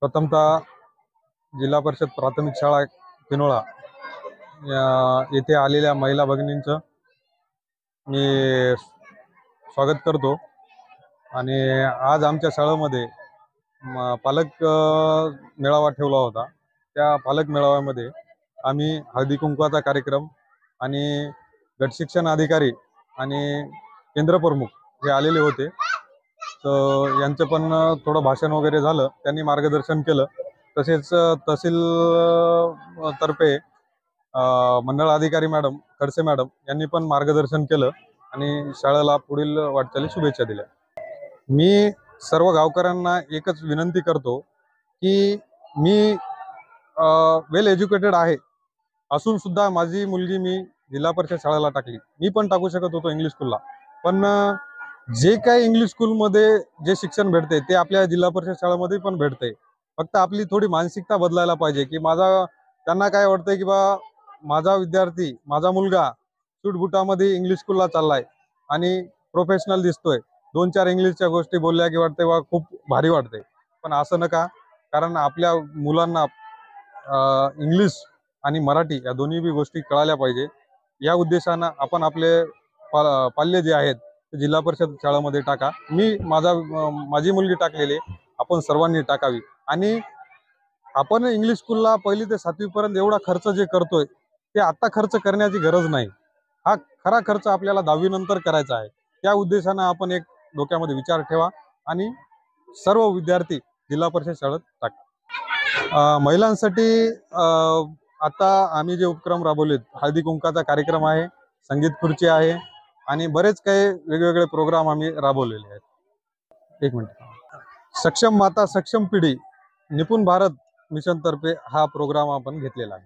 प्रथमतः जिल्हा परिषद प्राथमिक शाळा पिनोळा येथे आलेल्या महिला भगिनींचं मी स्वागत करतो। आणि आज आमच्या शाळेमध्ये पालक मेळावा ठेवला होता। त्या पालक मेळाव्यामध्ये आम्ही हळदी कुंकवाचा कार्यक्रम आणि गट शिक्षण अधिकारी आणि केंद्र प्रमुख हे आलेले होते। तर यांचं पण थोडं भाषण वगैरे झालं, त्यांनी मार्गदर्शन केलं। तसेच तहसील तर्फे मंडळ अधिकारी मॅडम खडसे मॅडम यांनी पण मार्गदर्शन केलं आणि शाळेला पुढील वाटचाली शुभेच्छा दिल्या। मी सर्व गावकऱ्यांना एकच विनंती करतो की मी वेल एज्युकेटेड आहे असून सुद्धा माझी मुलगी मी जिल्हा परिषद शाळेला टाकली। मी पण टाकू शकत होतो इंग्लिश स्कूलला, पण जे काही इंग्लिश स्कूलमध्ये जे शिक्षण भेटते ते आपल्या जिल्हा परिषद शाळेमध्ये पण भेटते। फक्त आपली थोडी मानसिकता बदलायला पाहिजे की त्यांना काय वाटतंय की बा माझा विद्यार्थी माझा मुलगा सूटबुटामध्ये इंग्लिश स्कूलला चाललाय आणि प्रोफेशनल दिसतोय, 2-4 इंग्लिशच्या गोष्टी बोलल्या की वाटते बा खूप भारी वाटते। पण असं नका, कारण आपल्या मुलांना इंग्लिश आणि मराठी या दोन्ही बी गोष्टी कळाल्या पाहिजे। या उद्देशानं आपण आपले पाल्य जे आहेत ते जिल्हा परिषद शाळेमध्ये टाका। माझी मुलगी टाकलेली, आपण सर्वांनी टाकावी। आणि आपण इंग्लिश स्कूलला 1ली ते 7वी पर्यंत एवढा खर्च जे करतोय ते आता खर्च करण्याची गरज नाही। हा खरा खर्च आपल्याला 10वी नंतर करायचा आहे। त्या उद्देशानं आपण एक डोक्यामध्ये विचार ठेवा आणि सर्व विद्यार्थी जिल्हा परिषद शाळेत टाका। महिलांसाठी आता आम्ही जे उपक्रम राबवलेत, हळदी कुंकाचा कार्यक्रम आहे, संगीत खुर्ची आहे आणि बरेच काही वेगवेगळे प्रोग्राम आम्ही राबवलेले आहेत। एक मिनिट। सक्षम माता सक्षम पिढी निपुण भारत मिशन तर्फे हा प्रोग्राम आपण घेतलेला आहे।